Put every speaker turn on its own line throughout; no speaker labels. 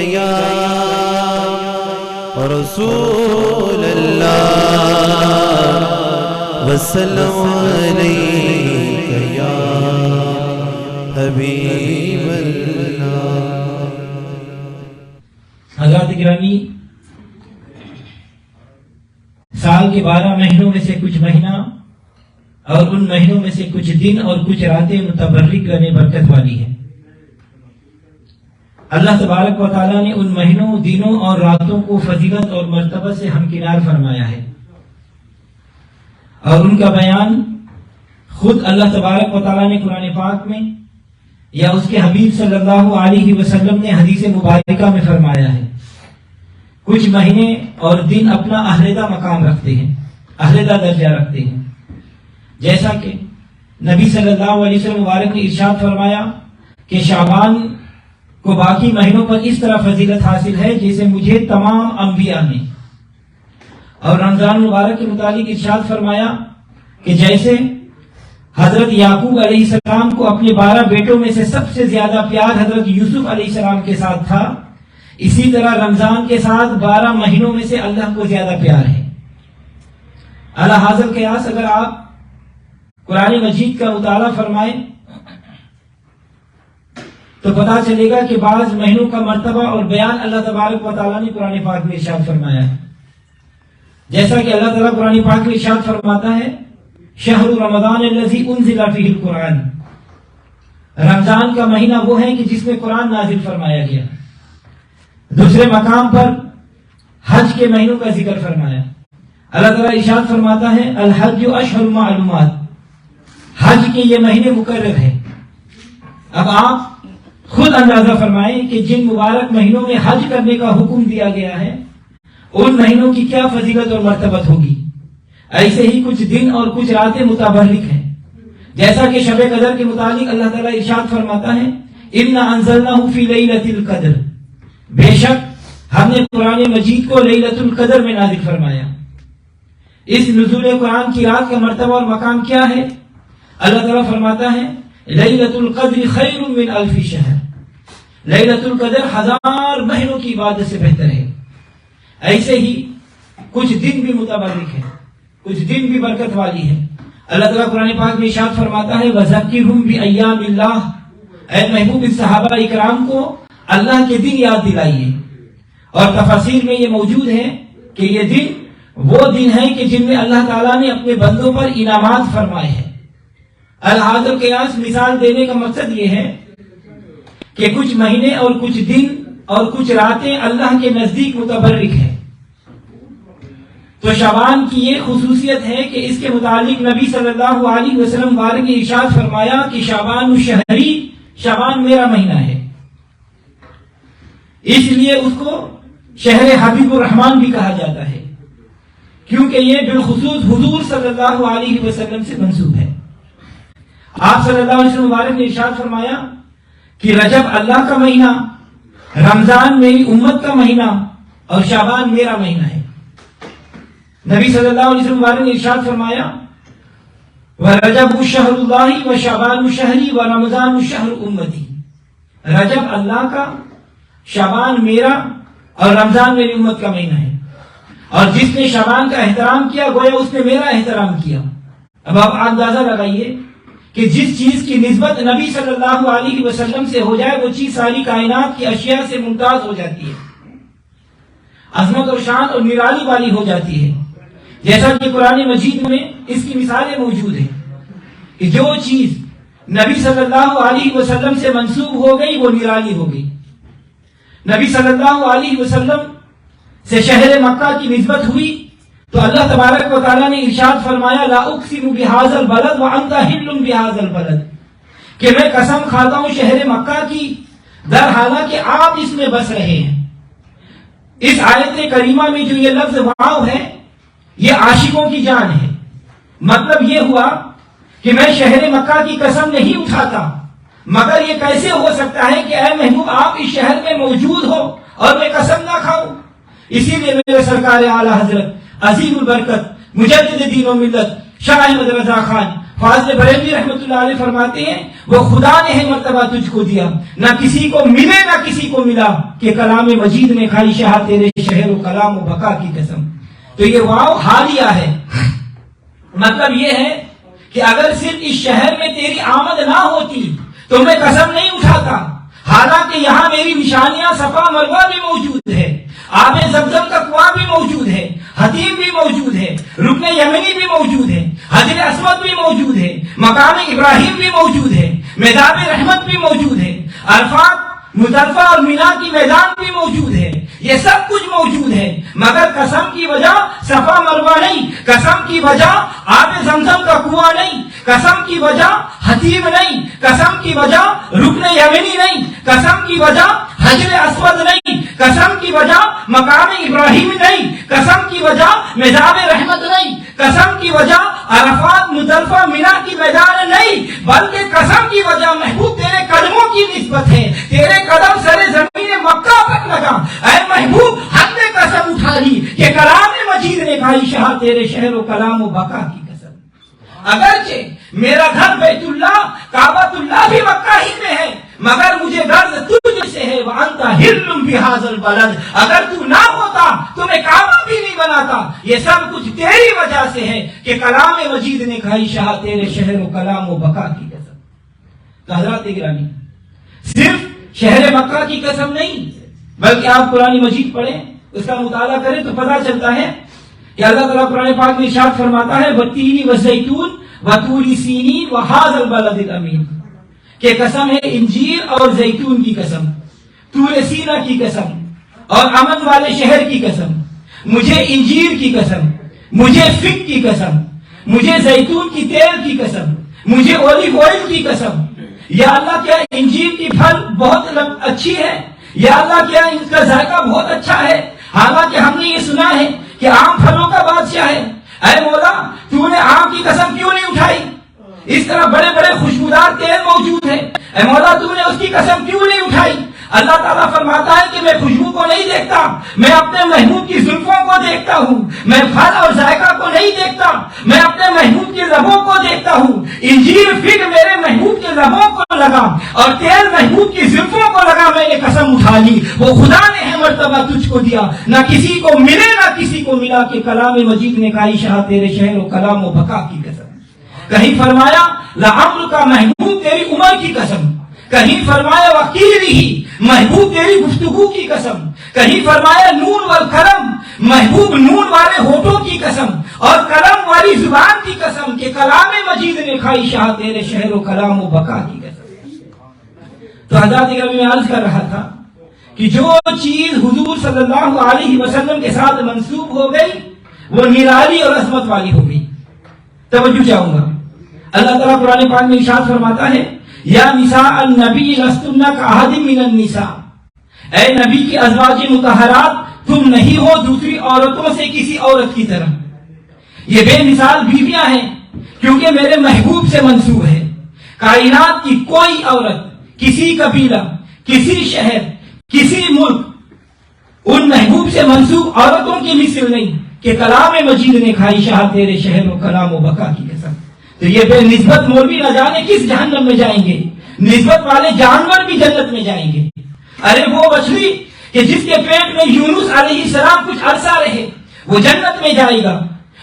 یا رسول اللہ وسلم علیک یا حبیب اللہ۔
حضرات گرامی، سال کے 12 مہینوں میں سے کچھ مہینہ اور ان مہینوں میں سے کچھ دن اور کچھ راتیں متبرک یعنی برکت والی ہیں۔ اللہ تبارک و تعالیٰ نے ان مہینوں، دنوں اور راتوں کو فضیلت اور مرتبہ سے ہمکنار فرمایا ہے، اور ان کا بیان خود اللہ تبارک و تعالیٰ نے قرآن پاک میں یا اس کے حبیب صلی اللہ علیہ وسلم نے حدیث مبارکہ میں فرمایا ہے۔ کچھ مہینے اور دن اپنا علیحدہ مقام رکھتے ہیں، علیحدہ درجہ رکھتے ہیں، جیسا کہ نبی صلی اللہ علیہ وسلم مبارک نے ارشاد فرمایا کہ شعبان کو باقی مہینوں پر اس طرح فضیلت حاصل ہے جیسے مجھے تمام انبیاء نے، اور رمضان مبارک کے متعلق ارشاد فرمایا کہ جیسے حضرت یعقوب علیہ السلام کو اپنے 12 بیٹوں میں سے سب سے زیادہ پیار حضرت یوسف علیہ السلام کے ساتھ تھا، اسی طرح رمضان کے ساتھ 12 مہینوں میں سے اللہ کو زیادہ پیار ہے۔ علی حاضر قیاس اگر آپ قرآن مجید کا مطالعہ فرمائیں تو پتا چلے گا کہ بعض مہینوں کا مرتبہ اور بیان اللہ تبارک و تعالیٰ نے قرآن پاک میں ارشاد فرمایا ہے، جیسا کہ اللہ تعالیٰ قرآن پاک میں ارشاد فرماتا ہے شہر رمضان الذی انزل فیہ القرآن، رمضان کا مہینہ وہ ہے کہ جس میں قرآن نازل فرمایا گیا۔ دوسرے مقام پر حج کے مہینوں کا ذکر فرمایا، اللہ تعالیٰ ارشاد فرماتا ہے الحج اشہر معلومات، حج کے یہ مہینے مقرر ہیں۔ اب آپ خود اندازہ فرمائیں کہ جن مبارک مہینوں میں حج کرنے کا حکم دیا گیا ہے ان مہینوں کی کیا فضیلت اور مرتبت ہوگی۔ ایسے ہی کچھ دن اور کچھ راتیں متبرک ہیں، جیسا کہ شب قدر کے متعلق اللہ تعالیٰ ارشاد فرماتا ہے اِنَّا أَنزَلْنَاهُ فِي لَيْلَةِ الْقَدْرِ، بے شک ہم نے قرآن مجید کو لیلۃ القدر میں نازل فرمایا۔ اس نزول قرآن کی رات کا مرتبہ اور مقام کیا ہے؟ اللہ تعالیٰ فرماتا ہے لیلۃ القدر خیر من الف شہر، لیلۃ القدر 1000 مہینوں کی عبادت سے بہتر ہے۔ ایسے ہی کچھ دن بھی متبرک ہیں، کچھ دن بھی برکت والی ہے۔ اللہ تعالیٰ قرآن پاک میں ارشاد فرماتا ہے وَذَكِّرْهُمْ بِأَيَّامِ اللَّهِ، اے محبوب صحابہ اکرام کو اللہ کے دن یاد دلائیے۔ اور تفاسیر میں یہ موجود ہے کہ یہ دن وہ دن ہیں کہ جن میں اللہ تعالیٰ نے اپنے بندوں پر انعامات فرمائے ہیں۔ الحاضر قیاس مثال دینے کا مقصد یہ ہے کہ کچھ مہینے اور کچھ دن اور کچھ راتیں اللہ کے نزدیک متبرک ہیں۔ تو شعبان کی یہ خصوصیت ہے کہ اس کے متعلق نبی صلی اللہ علیہ وسلم مبارک نے ارشاد فرمایا کہ شعبان شہری، شعبان میرا مہینہ ہے، اس لیے اس کو شہر حبیب الرحمان بھی کہا جاتا ہے، کیونکہ یہ بالخصوص حضور صلی اللہ علیہ وسلم سے منسوب ہے۔ آپ صلی اللہ علیہ وسلم مبارک نے ارشاد فرمایا کہ رجب اللہ کا مہینہ، رمضان میری امت کا مہینہ اور شعبان میرا مہینہ ہے۔ نبی صلی اللہ علیہ وسلم مبارک نے ارشاد فرمایا وَرَجَبُ شَهْرُ اللَّهِ وَشَعْبَانُ شَهْرِي وَرَمَضَانُ شَهْرُ أُمَّتِي، رجب اللہ کا، شعبان میرا اور رمضان میری امت کا مہینہ ہے، اور جس نے شعبان کا احترام کیا گویا اس نے میرا احترام کیا۔ اب آپ اندازہ لگائیے کہ جس چیز کی نسبت نبی صلی اللہ علیہ وسلم سے ہو جائے وہ چیز ساری کائنات کی اشیاء سے ممتاز ہو جاتی ہے، عظمت اور شان اور نرالی والی ہو جاتی ہے۔ جیسا کہ قرآن مجید میں اس کی مثالیں موجود ہیں کہ جو چیز نبی صلی اللہ علیہ وسلم سے منسوب ہو گئی وہ نرالی ہو گئی۔ نبی صلی اللہ علیہ وسلم سے شہر مکہ کی نسبت ہوئی تو اللہ تبارک و تعالیٰ نے ارشاد فرمایا لا اقسم بہذا البلد وانت حل بہذا البلد، کہ میں قسم کھاتا ہوں شہر مکہ کی در حالانکہ آپ اس میں بس رہے ہیں۔ اس آیت کریمہ میں جو یہ لفظ واو ہے یہ عاشقوں کی جان ہے۔ مطلب یہ ہوا کہ میں شہر مکہ کی قسم نہیں اٹھاتا، مگر یہ کیسے ہو سکتا ہے کہ اے محبوب آپ اس شہر میں موجود ہو اور میں قسم نہ کھاؤں۔ اسی لیے میرے سرکار اعلی حضرت عظیم البرکت مجدد دین و ملت شاہ احمد رضا خان فاضل بریلوی رحمۃ اللہ علیہ فرماتے ہیں وہ خدا نے ہے مرتبہ تجھ کو دیا، نہ کسی کو ملے نہ کسی کو ملا کہ کلام مجید نے کھائی شاہ تیرے شہر و کلام و بقا کی قسم. تو یہ واو حالیہ ہے، مطلب یہ ہے کہ اگر صرف اس شہر میں تیری آمد نہ ہوتی تو میں قسم نہیں اٹھاتا، حالانکہ یہاں میری نشانیاں صفا مروہ بھی موجود ہے، آب زمزم کا کنواں بھی موجود ہے، حتیم بھی موجود ہے، رکن یمنی بھی موجود ہے، حجر اسود بھی موجود ہے، مقام ابراہیم بھی موجود ہے، میدان رحمت بھی موجود ہے، عرفات مزدلفہ اور مینا کی میدان بھی موجود ہے، یہ سب کچھ موجود ہے، مگر قسم کی وجہ صفا مروہ نہیں، قسم کی وجہ آب زمزم کا کنواں نہیں، قسم کی وجہ حتیم نہیں، قسم کی وجہ رکن یمنی نہیں، قسم کی وجہ حجر اسود نہیں، قسم کی وجہ مقام ابراہیم نہیں، قسم کی وجہ میدان رحمت نہیں، قسم کی وجہ عرفات مزدلفہ مینا کی میدان نہیں، بلکہ قسم کی وجہ محبوب تیرے قدموں کی نسبت ہے، تیرے قدم سر زمین مکہ پر لگا، اے محبوب ہم نے قسم اٹھا لی کہ کلام مجید نے کھائی شاہ تیرے شہر و کلام و بقا کی قسم. اگرچہ میرا گھر بیت اللہ کعبۃ اللہ بھی مکہ ہی میں ہے، مگر مجھے غرض تجھ سے ہے، وانت حل بہذا البلد، اگر تو نہ ہوتا تو میں کعبہ بھی نہیں بناتا. یہ سب کچھ تیری وجہ سے ہے کہ کلام مجید نے کھائی شاہ تیرے شہر و کلام و بقا کی قسم. تو حضرات گرامی، صرف شہر مکہ کی قسم نہیں، بلکہ آپ قرآن مجید پڑھیں، اس کا مطالعہ کریں تو پتہ چلتا ہے کہ اللہ تعالیٰ قرآن پاک میں ارشاد فرماتا ہے وَالتِّینِ وَالزَّیتُونِ وَطُورِ سِینِین وَھَٰذَا الْبَلَدِ الْأَمِینِ، کہ قسم ہے انجیر اور زیتون کی قسم، طور سینا کی قسم اور امن والے شہر کی قسم، مجھے انجیر کی قسم، مجھے فگ کی قسم، مجھے زیتون کی تیل کی قسم، مجھے اولیو آئل کی قسم. یا اللہ کیا انجیر کی پھل بہت اچھی ہے، یا اللہ کیا ان کا ذائقہ بہت اچھا ہے، حالانکہ ہم نے یہ سنا ہے کہ آم پھلوں کا بادشاہ ہے. اے مولا تو نے آم کی قسم کیوں نہیں اٹھائی؟ اس طرح بڑے بڑے خوشبودار تیل موجود ہے، اے مولا تو نے اس کی قسم کیوں نہیں اٹھائی؟ اللہ تعالیٰ فرماتا ہے کہ میں خوشبو کو نہیں دیکھتا، میں اپنے محبوب کی زلفوں کو دیکھتا ہوں، میں پھل اور ذائقہ کو نہیں دیکھتا، میں اپنے محبوب کی لبوں کو دیکھتا ہوں. انجیر فگ میرے محبوب کے لبوں کو لگا اور تیل محبوب کی زلفوں کو لگا، میں نے قسم اٹھا لی وہ خدا نے ہے مرتبہ تجھ کو دیا، نہ کسی کو ملے نہ کسی کو ملا، کہ کلام مجید نے کہا شاہ تیرے شہر و کلام و بقا کی قسم. کہیں فرمایا لعمر کا محبوب تیری عمر کی قسم، کہیں فرمایا وکیلی محبوب تیری گفتگو کی قسم، کہیں فرمایا نون والقلم محبوب نون والے ہونٹوں کی قسم اور قلم والی زبان کی قسم، کہ کلام مجید نے کھائی شاہ تیرے شہر و کلام و بقا کی قسم. تو حضرات میں عرض کر رہا تھا کہ جو چیز حضور صلی اللہ علیہ وسلم کے ساتھ منسوب ہو گئی وہ نرالی اور عظمت والی ہو گئی. توجہ چاہوں گا، اللہ تعالیٰ قرآن پاک میں ارشاد فرماتا ہے یا نساء النبی لستن کاحد من النساء، اے نبی کی ازواج مطہرات تم نہیں ہو دوسری عورتوں سے کسی عورت کی طرح. یہ بے مثال بیویاں ہیں کیونکہ میرے محبوب سے منسوب ہے. کائنات کی کوئی عورت، کسی قبیلہ، کسی شہر، کسی ملک ان محبوب سے منسوب عورتوں کی مثل نہیں کہ کلام مجید نے کھائی شاہ تیرے شہر و کلام و بقا کی قسم. تو یہ بے نسبت مولوی نہ جانے کس جہنم میں جائیں گے، نسبت والے جانور بھی جنت میں جائیں گے. ارے وہ مچھلی کہ جس کے پیٹ میں یونس علیہ السلام کچھ عرصہ رہے وہ جنت میں جائے گا،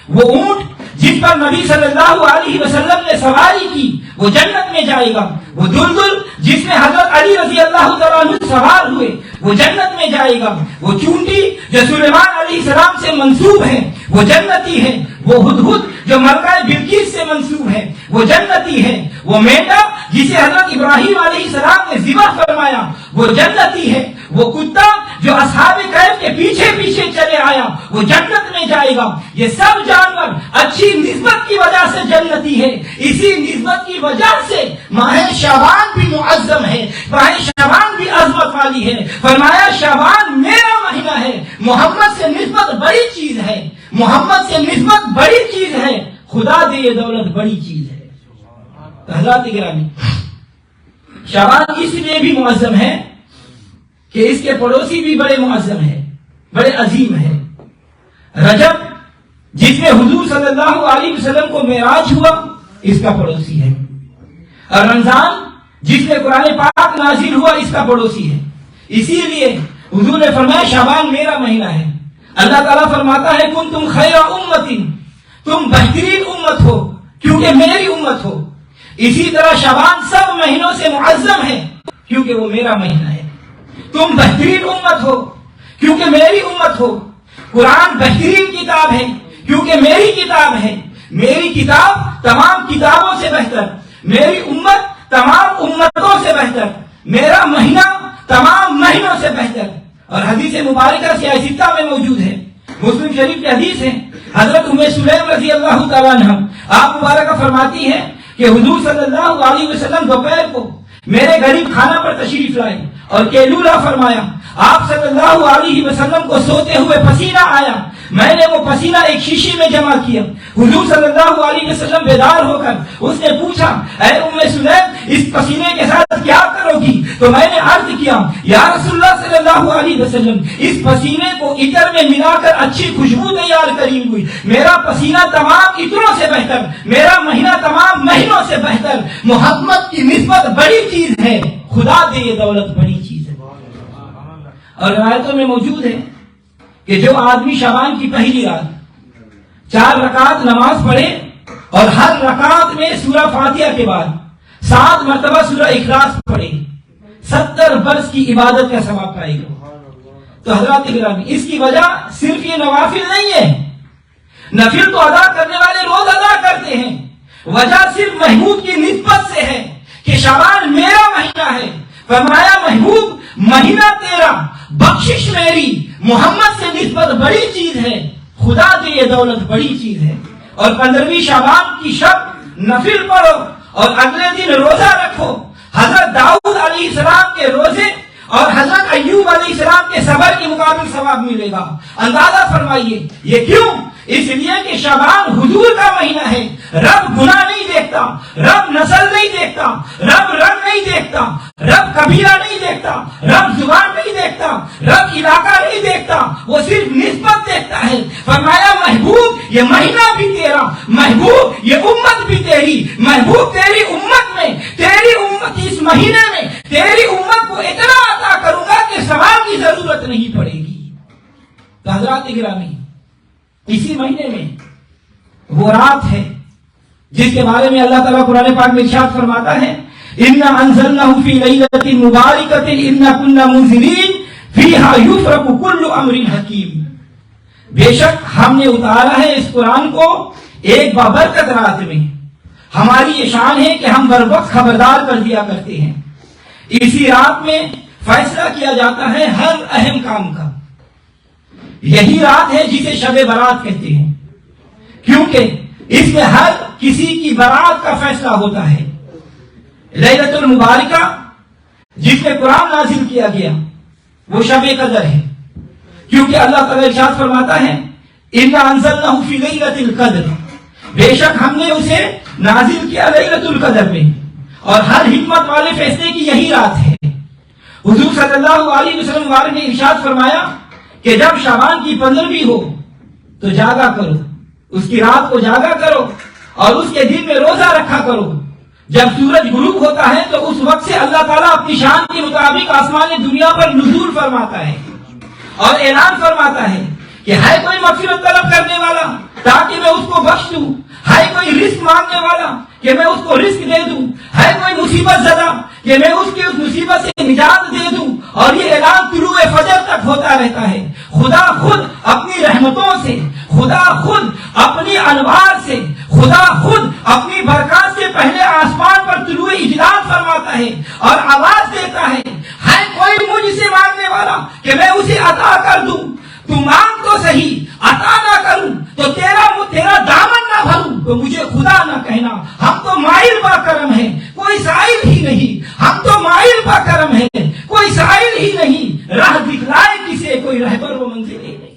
وہ اونٹ جس پر نبی صلی اللہ علیہ وسلم نے سواری کی وہ جنت میں جائے گا، وہ دلدل جس میں حضرت علی رضی اللہ تعالیٰ عنہ سوار ہوئے وہ جنت میں جائے گا، وہ چونٹی جو سلیمان علیہ السلام سے منسوب ہے وہ جنتی ہے، وہ ہدہد جو ملکہ بلقیس سے منسوب ہے وہ جنتی ہے، وہ مینڈا جسے حضرت ابراہیم علیہ السلام نے ذبح فرمایا وہ جنتی ہے، وہ کتا جو اصحاب کہف کے پیچھے پیچھے چلے آیا وہ جنت میں جائے گا. یہ سب جانور اچھی نسبت کی وجہ سے جنتی ہے. اسی نسبت کی وجہ سے ماہ شعبان بھی معظم ہے، ماہ شعبان بھی عظمت والی ہے. فرمایا شعبان میرا مہینہ ہے، محمد سے نسبت بڑی چیز ہے، محمد سے نسبت بڑی چیز ہے، خدا دے یہ دولت بڑی چیز ہے. حضرات گرامی، شعبان اس لیے بھی معظم ہے کہ اس کے پڑوسی بھی بڑے معظم ہیں، بڑے عظیم ہیں. رجب جس میں حضور صلی اللہ علیہ وسلم کو معراج ہوا اس کا پڑوسی ہے، اور رمضان جس میں قرآن پاک نازل ہوا اس کا پڑوسی ہے. اسی لیے حضور نے فرمایا شعبان میرا مہینہ ہے. اللہ تعالیٰ فرماتا ہے کنتم خیر امت، تم بہترین امت ہو کیونکہ میری امت ہو. اسی طرح شعبان سب مہینوں سے معظم ہے کیونکہ وہ میرا مہینہ ہے. تم بہترین امت ہو کیونکہ میری امت ہو. قرآن بہترین کتاب ہے کیونکہ میری کتاب ہے. میری کتاب تمام کتابوں سے بہتر، میری امت تمام امتوں سے بہتر، میرا مہینہ تمام مہینوں سے بہتر. اور حدیث مبارکہ سیاہ ستہ میں موجود ہے، مسلم شریف کی حدیث ہے. حضرت ام سلیم رضی اللہ تعالیٰ عنہ آپ مبارکہ فرماتی ہے کہ حضور صلی اللہ علیہ وسلم دوپہر کو میرے غریب خانہ پر تشریف لائے اور کیلولہ فرمایا. آپ صلی اللہ علیہ وسلم کو سوتے ہوئے پسینہ آیا. میں نے وہ پسینہ ایک شیشی میں جمع کیا. حضور صلی اللہ علیہ وسلم بیدار ہو کر اس نے پوچھا اے ام سلیم اس پسینے کے ساتھ کیا کرو گی؟ تو میں نے عرض کیا یا رسول اللہ صلی اللہ علیہ وسلم اس پسینے کو عطر میں ملا کر اچھی خوشبو تیار کری ہوئی. میرا پسینہ تمام عطروں سے بہتر، میرا مہینہ تمام مہینوں سے بہتر. محمد کی نسبت بڑی چیز ہے، خدا دے یہ دولت بڑی چیز ہے. اور روایتوں میں موجود ہے کہ جو آدمی شعبان کی پہلی رات 4 رکعت نماز پڑھے اور ہر رکعت میں سورہ فاتحہ کے بعد 7 مرتبہ سورہ اخلاص پڑھے 70 برس کی عبادت کا ثواب پائے گا. تو حضرات گرامی اس کی وجہ صرف یہ نوافل نہیں ہے، نفل تو ادا کرنے والے روز ادا کرتے ہیں. وجہ صرف محبوب کی نسبت سے ہے کہ شعبان میرا مہینہ ہے. فرمایا محبوب مہینہ تیرا، بخشش میری، محمد سے نسبت بڑی چیز ہے، خدا سے یہ دولت بڑی چیز ہے. اور 15ویں شعبان کی شب نفل پڑھو اور اگلے دن روزہ رکھو. حضرت داؤد علیہ السلام کے روزے اور حضرت ایوب علیہ السلام کے صبر کے مقابل ثواب ملے گا. اندازہ فرمائیے یہ کیوں؟ اس لیے کہ شعبان حضور کا مہینہ ہے. رب گناہ نہیں دیکھتا، رب نسل نہیں دیکھتا، رب رنگ نہیں دیکھتا، رب قبیلہ نہیں دیکھتا، رب زبان نہیں دیکھتا، رب علاقہ نہیں دیکھتا، وہ صرف نسبت دیکھتا ہے. فرمایا محبوب یہ مہینہ بھی تیرا، محبوب یہ امت بھی تیری، محبوب تیری امت میں، تیری امت اس مہینے میں تیری امت کو اتنا عطا کروں گا کہ ثواب کی ضرورت نہیں پڑے گی. تو حضرات گرامی اسی مہینے میں وہ رات ہے جس کے بارے میں اللہ تعالیٰ قرآن پاک میں ارشاد فرماتا ہے اِنَّا أَنزَلْنَاهُ فِي لَيْلَةٍ مُبَارَكَةٍ إِنَّا كُنَّا مُنذِرِينَ فِيهَا يُفْرَقُ كُلُّ أَمْرٍ حَكِيمٍ. بے شک ہم نے اتارا ہے اس قرآن کو ایک بابرکت رات میں. ہماری یہ شان ہے کہ ہم بر وقت خبردار کر دیا کرتے ہیں. اسی رات میں فیصلہ کیا جاتا ہے ہر اہم کام کا. یہی رات ہے جسے شب برات کہتے ہیں کیونکہ اس میں ہر کسی کی برات کا فیصلہ ہوتا ہے. لیلۃ المبارکہ جس میں قرآن نازل کیا گیا وہ شب قدر ہے کیونکہ اللہ تعالیٰ ارشاد فرماتا ہے اِنَّا أَنزَلْنَاهُ فِي لَيْلَةِ الْقَدْرِ، بے شک ہم نے اسے نازل کیا لیلۃ القدر میں. اور ہر حکمت والے فیصلے کی یہی رات ہے. حضور صلی اللہ علیہ وسلم والے نے ارشاد فرمایا کہ جب شعبان کی 15ویں ہو تو جاگا کرو، اس کی رات کو جاگا کرو اور اس کے دن میں روزہ رکھا کرو. جب سورج غروب ہوتا ہے تو اس وقت سے اللہ تعالیٰ اپنی شان کے مطابق آسمان دنیا پر نزول فرماتا ہے اور اعلان فرماتا ہے کہ ہے کوئی مغفرت طلب کرنے والا تاکہ میں اس کو بخش دوں، ہے کوئی رزق مانگنے والا کہ میں اس کو رزق دے دوں، ہے کوئی مصیبت زدہ کہ میں اس کی اس مصیبت سے نجات دے دوں. اور یہ اعلان طلوع فجر تک ہوتا رہتا ہے. خدا خود اپنی رحمتوں سے، خدا خود اپنی انوار سے، خدا خود اپنی برکات سے پہلے آسمان پر طلوع اجلال فرماتا ہے اور آواز دیتا ہے کوئی مجھ سے مانگنے والا کہ میں اسے عطا کر دوں. تو مانگ تو صحیح، عطا نہ کروں تو تیرا دامن نہ بھروں تو مجھے خدا نہ کہنا. ہم تو مائل با کرم ہے، کوئی سائل ہی نہیں. ہم تو مائل با کرم ہے، کوئی سائل ہی نہیں. راہ دکھلائے کسے کوئی رہبر و منزل ہی نہیں.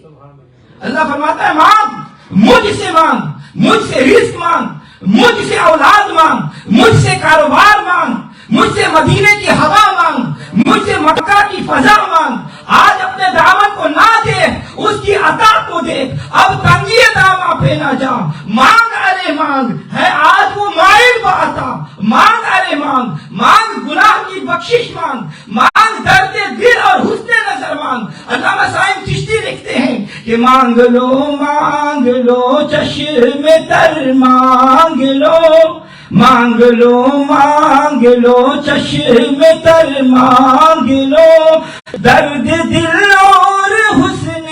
اللہ فرماتا ہے مانگ، مجھ سے مانگ، مجھ سے رزق مانگ، مجھ سے اولاد مانگ، مجھ سے کاروبار مانگ، مجھ سے مدینے کی ہوا مانگ، مجھ سے مکہ کی فضا مانگ. آج اپنے دامن کو نہ دیکھ، اس کی عطا کو دیکھ. اب تنگی داماں پہ نہ جا، مانگ ارے مانگ. ہے آج وہ مائل با عطا، مانگ ارے مانگ. مانگ گناہ کی بخشش مانگ، مانگ درد دل اور حسن نظر مانگ. کہ مانگ لو چشم تر مانگ لو چشم تر مانگ لو، درد دل اور حسن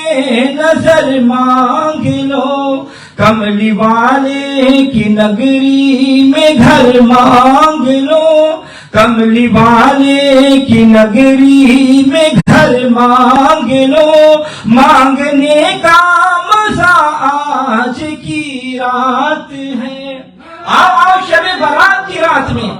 نظر مانگ لو، کملی والے کی نگری میں گھر مانگ لو، کملی والے کی نگری میں گھر مانگ لو، مانگنے کا مزہ آج کی رات ہے۔ آؤ شب برات کی رات میں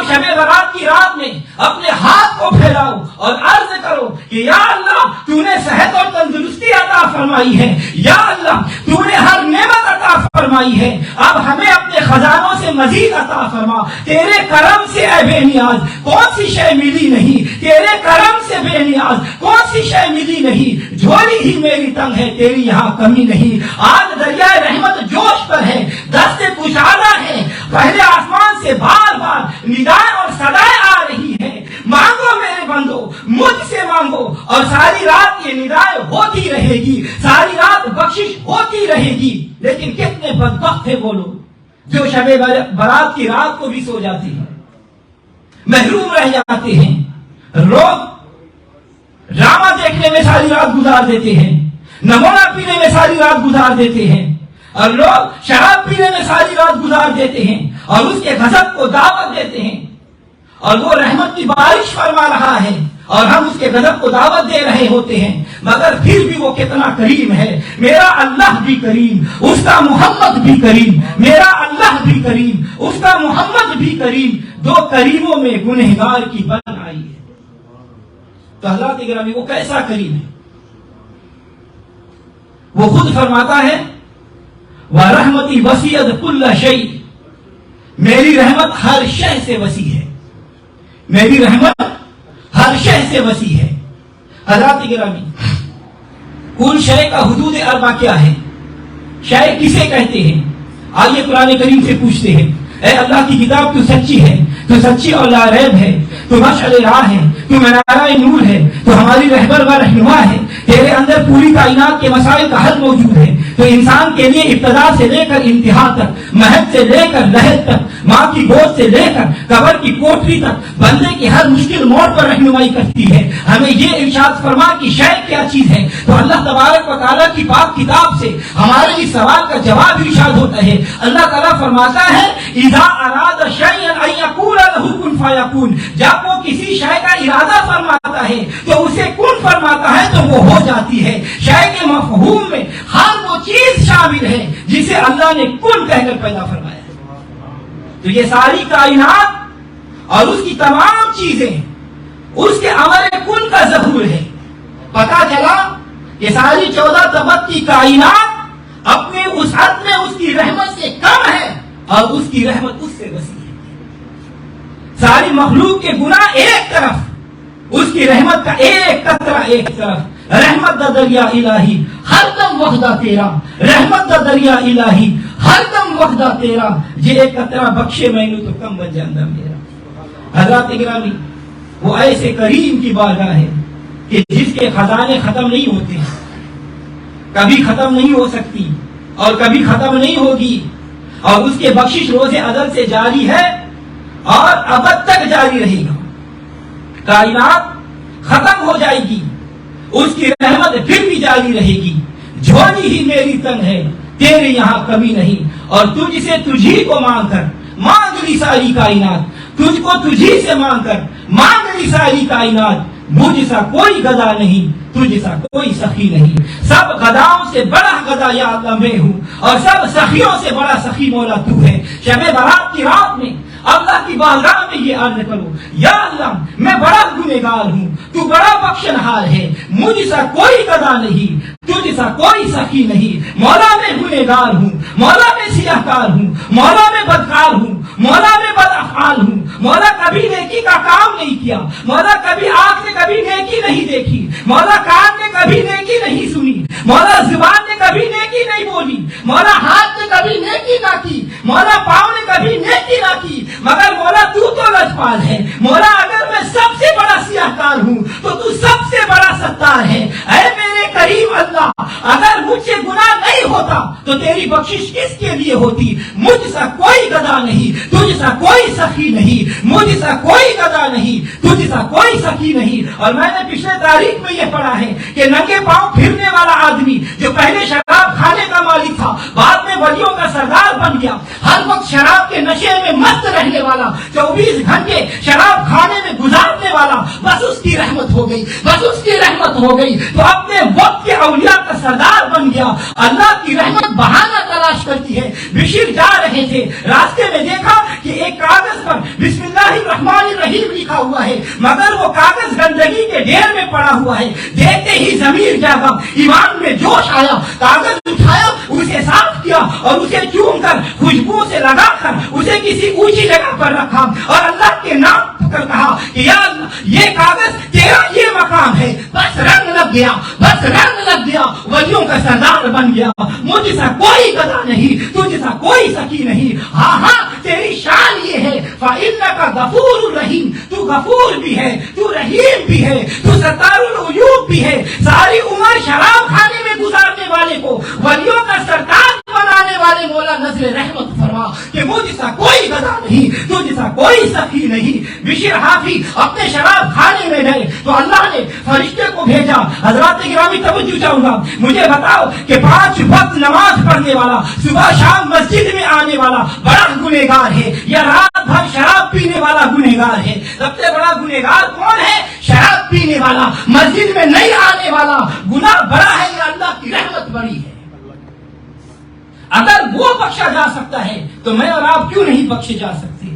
شب برات کی رات میں اپنے ہاتھ کو پھیلاؤ اور عرض کرو کہ یا اللہ تو نے صحت اور تندرستی عطا فرمائی ہے، یا اللہ تو نے ہر نعمت عطا فرمائی ہے، اب ہمیں اپنے خزانوں سے مزید عطا فرما، تیرے کرم سے اے بے نیاز کون سی شے ملی نہیں، تیرے کرم سے بے نیاز کون سی شے ملی نہیں، جھولی ہی میری تنگ ہے تیری یہاں کمی نہیں، آج دریائے رحمت جوش پر ہے، دست کشادہ ہے، پہلے آسمان سے بار بار ندائیں اور صدائیں آ رہی ہیں، مانگو میرے بندو مجھ سے مانگو، اور ساری رات یہ ندائیں ہوتی رہے گی، ساری رات بخشش ہوتی رہے گی۔ لیکن کتنے بدبخت ہیں وہ لوگ جو شب برات کی رات کو بھی سو جاتے ہیں، محروم رہ جاتے ہیں، لوگ ڈرامہ دیکھنے میں ساری رات گزار دیتے ہیں، نمونہ پینے میں ساری رات گزار دیتے ہیں، اور لوگ شراب پینے میں ساری رات گزار دیتے ہیں اور اس کے غضب کو دعوت دیتے ہیں، اور وہ رحمت کی بارش فرما رہا ہے اور ہم اس کے غضب کو دعوت دے رہے ہوتے ہیں، مگر پھر بھی وہ کتنا کریم ہے، میرا اللہ بھی کریم، اس کا محمد بھی کریم، میرا اللہ بھی کریم، اس کا محمد بھی کریم، دو کریموں میں گنہگار کی بن آئی ہے۔ تو حضرات گرامی وہ کیسا کریم ہے؟ وہ خود فرماتا ہے وَرَحْمَتِي وَسِعَتْ كُلَّ شَيْءٍ، میری رحمت ہر شے سے وسیع ہے، میری رحمت ہر شے سے وسیع ہے۔ حضرات گرامی کل شے کا حدود اربع کیا ہے؟ شے کسے کہتے ہیں؟ آئیے قرآن کریم سے پوچھتے ہیں، اے اللہ کی کتاب تو سچی ہے، تو سچی اور لا ریب ہے، تو مشعل راہ ہے، تو منارہ نور ہے، تو ہماری رہبر و رہنما ہے، تیرے اندر پوری کائنات کے مسائل کا حل موجود ہے، تو انسان کے لیے ابتدا سے لے کر انتہا تک، مہد سے لے کر لہد تک، ماں کی گود سے لے کر قبر کی کوٹری تک بندے کی ہر مشکل موڑ پر رہنمائی کرتی ہے۔ ہمیں یہ ارشاد فرما کہ شے کیا چیز ہے، تو اللہ تبارک و تعالیٰ کی پاک کتاب سے ہمارے اس سوال کا جواب ارشاد ہوتا ہے۔ اللہ تعالیٰ فرماتا ہے اذا اراد شیئا ان یقول له کن فیکون، جب وہ کسی شے کا ارادہ فرماتا ہے تو اسے کن فرماتا ہے تو وہ ہو جاتی ہے۔ شے کے مفہوم میں ہر وہ چیز شامل ہے جسے اللہ نے کن کہہ کر پیدا فرمایا ہے۔ تو یہ ساری کائنات اور اس کی تمام چیزیں اس کے امر کن کا ظہور ہے۔ پتا چلا کہ ساری 14 طبق کی کائنات اپنے وسعت میں اس کی رحمت سے کم ہے اور اس کی رحمت اس سے وسیع ہے۔ ساری مخلوق کے گناہ ایک طرف، اس کی رحمت کا ایک قطرہ ایک طرف، رحمت دا دریا الہی ہر دم وحدہ تیرا، رحمت دا دریا الہی ہر دم وحدہ تیرا، جے ایک قطرہ بخشے مینو تو کم بن جاندہ میرا۔ حضرات گرامی وہ ایسے کریم کی بارگاہ ہے کہ جس کے خزانے ختم نہیں ہوتے، کبھی ختم نہیں ہو سکتی اور کبھی ختم نہیں ہوگی، اور اس کے بخشش روز ازل سے جاری ہے اور ابد تک جاری رہے گا۔ کائنات ختم ہو جائے گی، اس کی رحمت پھر بھی جاری رہے گی۔ جھولی ہی میری تنگ ہے تیرے یہاں کمی نہیں، اور تجھ سے تجھی کو مانگ کر مانگ لی ساری کائنات، تجھ کو تجھی سے مانگ کر مانگ لی ساری کائنات، مجھ سا کوئی گدا نہیں، تجھ سا کوئی سخی نہیں، سب گداؤں سے بڑا گدا یا اللہ میں ہوں، اور سب سخیوں سے بڑا سخی مولا تو ہے۔ شب برات کی رات میں اللہ کی بارگاہ میں یہ عرض کرو، یا اللہ میں بڑا گنہگار ہوں، تو بڑا بخشنہار ہے، مجھ سا کوئی گدا نہیں، تجھ سا کوئی سخی نہیں، مولا میں گنہگار ہوں، مولا میں سیاہکار ہوں، مولا میں بدکار ہوں، مولا میں بد افعال ہوں، مولا کبھی نیکی کا کام نہیں کیا، مولا کبھی آنکھ نے کبھی نیکی نہیں دیکھی، مولا کان نے کبھی نیکی نہیں سنی، مولا زبان نے کبھی نیکی نہیں بولی، مولا ہاتھ نے کبھی نیکی نہ کی، مولا پاؤں نے کبھی نیکی نہ کی، مگر مولا تو لجپال ہے، مولا اگر میں سب سے بڑا سیاہکار ہوں تو تو سب سے بڑا ستار ہے۔ اے میرے کریم اللہ، اگر مجھ سے گناہ نہیں ہوتا تو تیری بخشش کس کے لیے ہوتی؟ مجھ سا کوئی گدا نہیں، تجھ سا کوئی سخی نہیں، مجھ سا کوئی گدا نہیں، تجھ سا کوئی سخی نہیں۔ اور میں نے پچھلے تاریخ میں یہ پڑھا ہے کہ ننگے پاؤں پھرنے والا آدمی جو پہلے شراب کھانے کا مالک تھا، بعد میں ولیوں کا سردار بن گیا، ہر وقت شراب کے نشے میں مست رہنے والا، 24 گھنٹے شراب کھانے میں گزارنے والا، بس اس کی رحمت ہو گئی، بس اس کی رحمت ہو گئی تو اپنے وقت کے اولیاء کا سردار بن گیا۔ اللہ کی رحمت بہانہ تلاش کرتی ہے۔ بشیر جا رہے تھے، راستے میں دیکھا کہ ایک کاغذ پر بسم اللہ الرحمن الرحیم لکھا ہوا ہے، مگر وہ کاغذ گندگی کے ڈھیر میں پڑا ہوا ہے۔ دیکھتے ہی ضمیر جاگا، ایمان میں جوش آیا، کاغذ اٹھایا، اسے صاف کیا اور اسے چوم کر خوشبو سے لگا کر اسے کسی اونچی جگہ پر رکھا اور اللہ کے نام کر کہا کہ یا اللہ یہ کاغذ تیرا یہ مقام ہے۔ بس رنگ لگ گیا، بس رنگ لگ گیا، ولیوں کا سردار بن گیا۔ مجھ سا کوئی گدا نہیں، تجھ سا کوئی سخی نہیں۔ ہاں ہاں تیری شان یہ ہے فَإِنَّكَ غَفُورٌ رَحِيمٌ، تو غفور بھی ہے، تو رحیم بھی ہے، تو ستار العیوب بھی ہے۔ ساری عمر شراب کھانے میں گزارنے والے کو ولیوں کا سردار بنانے والے مولا نزل رحمت فرما کہ مجھ سا کوئی گدا نہیں، تجھ سا کوئی سخی نہیں۔ بشیر حافی اپنے شراب کھانے میں گئے تو اللہ نے فرشتے کو بھیجا۔ حضرات گرامی توجہ چاہوں گا، مجھے بتاؤ کہ 5 وقت نماز پڑھنے والا، صبح شام مسجد میں آنے والا بڑا گنہگار ہے یا رات بھر شراب پینے والا گنہگار ہے؟ سب سے بڑا گنہگار کون ہے؟ شراب پینے والا، مسجد میں نہیں آنے والا۔ گناہ بڑا ہے یا اللہ کی رحمت بڑی ہے؟ اگر وہ بخشا جا سکتا ہے تو میں اور آپ کیوں نہیں بخشے جا سکتے؟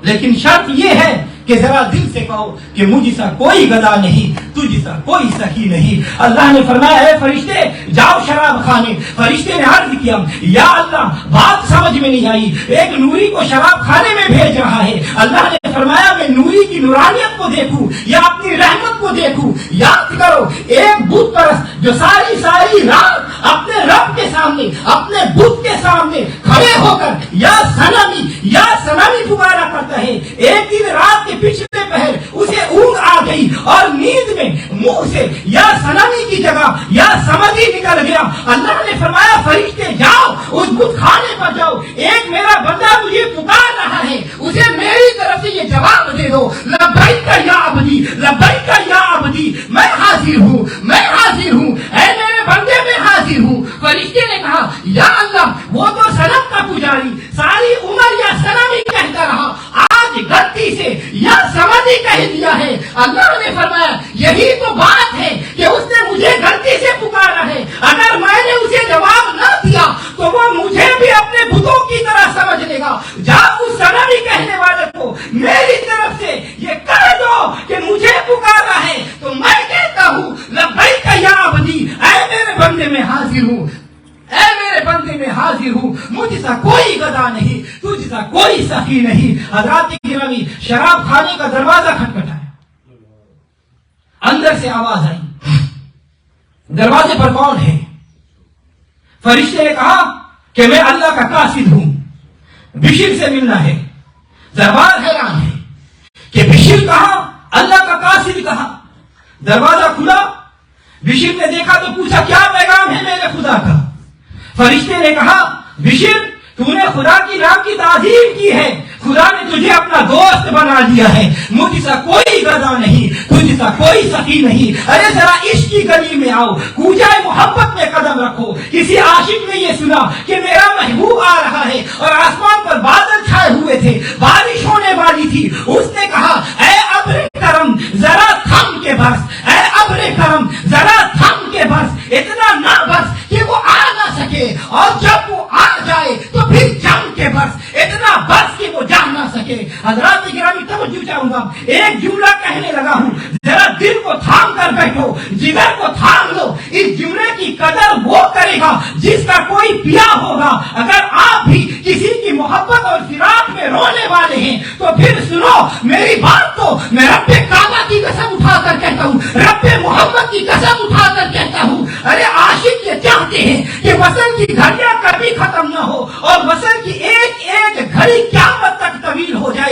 لیکن شرط یہ ہے کہ ذرا دل سے کہو کہ مجھ سا کوئی گدا نہیں، تجھ سا کوئی سخی نہیں۔ اللہ نے فرمایا ہے فرشتے جاؤ شراب کھانے۔ فرشتے نے عرض کیا یا اللہ بات سمجھ میں نہیں آئی، ایک نوری کو شراب کھانے میں بھیج رہا ہے۔ اللہ نے فرمایا میں نوری کی نورانیت کو دیکھوں یا اپنی رحمت کو دیکھوں؟ یاد کرو ایک بت پرست جو ساری رات اپنے رب کے سامنے، اپنے بت کے سامنے کھڑے ہو کر یا سنمی پکارا کرتا ہے، ایک دن رات کے پچھلے پہر اسے اونگ آ گئی اور نیند میں منہ سے یا سنمی کی جگہ یا سمدھی نکل گیا۔ اللہ نے فرمایا فرشتے جاؤ اس بت خانے پر جاؤ، ایک میرا بندہ مجھے پکار رہا ہے، اسے میری طرف سے یہ جواب دے دو لبیک یا عبدی، لبیک یا عبدی، میں حاضر ہوں، میں حاضر ہوں، اے میرے بندے میں حاضر ہوں۔ فرشتے نے کہا یا اللہ وہ تو صنم کا پجاری ساری عمر یا صنم ہی کہتا رہا، آج غلطی سے یا سمجھی کہہ دیا ہے۔ اللہ نے فرمایا یہی تو بات ہے کہ اس نے مجھے غلطی سے پکارا ہے، اگر میں نے اسے جواب نہ دیا تو وہ مجھے بھی اپنے بتوں کی طرح سمجھ لے گا۔ جب اس صنمی کہنے والے کو میری طرف سے یہ کہہ دو کہ مجھے پکارا ہے تو میں کہتا ہوں لبیک یا عبدی، اے میرے بندے میں حاضر ہوں، اے میرے بندے میں حاضر ہوں، مجھ سا کوئی گدا نہیں، تجھ سا کوئی سخی نہیں۔ حضرات گرامی شراب کھانے کا دروازہ کھٹکھٹایا، اندر سے آواز آئی، دروازے پر کون ہے؟ فرشتے نے کہا کہ میں اللہ کا قاصد ہوں، بشیر سے ملنا ہے۔ دربار حیران ہے کہ بشیر کہا، اللہ کا قاصد کہا۔ دروازہ کھلا، بشیر نے دیکھا تو پوچھا کیا پیغام ہے میرے خدا کا؟ فرشتے نے کہا بشیر تو نے خدا کی نام کی تعظیم کی ہے، خدا نے تجھے اپنا دوست بنا دیا ہے، مجھ سا کوئی گدا نہیں، تجھ سا کوئی سخی نہیں۔ ارے ذرا عشق کی گلی میں آؤ، کوچہ محبت میں قدم رکھو۔ کسی عاشق نے یہ سنا کہ میرا محبوب آ رہا ہے اور آسمان پر بادل چھائے ہوئے تھے، بارش ہونے والی تھی۔ اس نے کہا اے ابر کرم ذرا تھم کے برس، اے ابر کرم ذرا تھم کے برس، اتنا نہ برس کہ وہ آ نہ سکے اور جب وہ آ جائے تو پھر جم کے برس، اتنا برس کہ وہ جا نہ سکے۔ حضرات گرامی توجہ چاہوں گا، ایک جملہ کہنے لگا ہوں، ذرا دل کو تھام کر بیٹھو، جگر کو تھام لو۔ اس جملے کی قدر وہ کرے گا جس کا کوئی پیا ہوگا۔ اگر آپ بھی کسی کی محبت اور فراق میں رونے والے ہیں تو پھر سنو میری بات کو، میں رب کعبہ کی قسم اٹھا کر کہتا ہوں، رب محمد کی قسم اٹھا کر کہتا ہوں، ارے عاشق یہ چاہتے ہیں کہ وصل کی گھڑیاں کبھی ختم نہ ہو اور وصل کی ایک ایک گھڑی قیامت تک طویل ہو جائے۔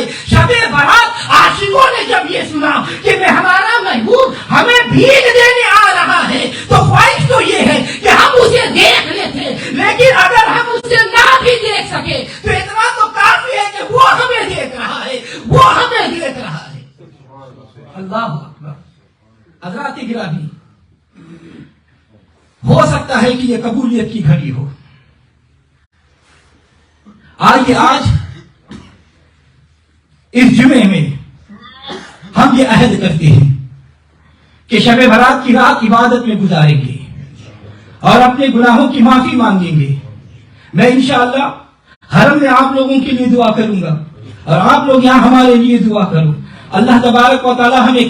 بھی دیکھ سکے تو اتنا تو کافی ہے کہ وہ ہمیں دیکھ رہا ہے، وہ ہمیں دیکھ رہا ہے۔ اللہ اکبر۔ حضرات گرامی، ہو سکتا ہے کہ یہ قبولیت کی گھڑی ہو۔ آئیے آج اس جمعے میں ہم یہ عہد کرتے ہیں کہ شب برات کی رات عبادت میں گزاریں گے اور اپنے گناہوں کی معافی مانگیں گے۔ میں انشاءاللہ حرم میں آپ لوگوں کے لیے دعا کروں گا اور آپ لوگ یہاں ہمارے لیے دعا کرو۔ اللہ تبارک و تعالی ہمیں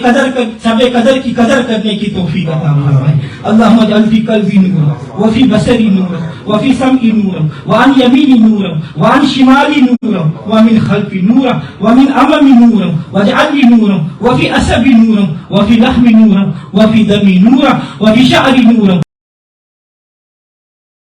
شب قدر کی قدر کرنے کی توفیق عطا فرمائے۔ اللہم اجعل فی قلبی نورا وفی بصری نورا وفی سمعی نورا وعن یمینی نورا وعن شمالی نورا ومن خلفی نورا ومن امامی نورا واجعل لی نورا وفی عصبی نورا وفی لحمی نورا وفی دمی نورا وفی شعری نورا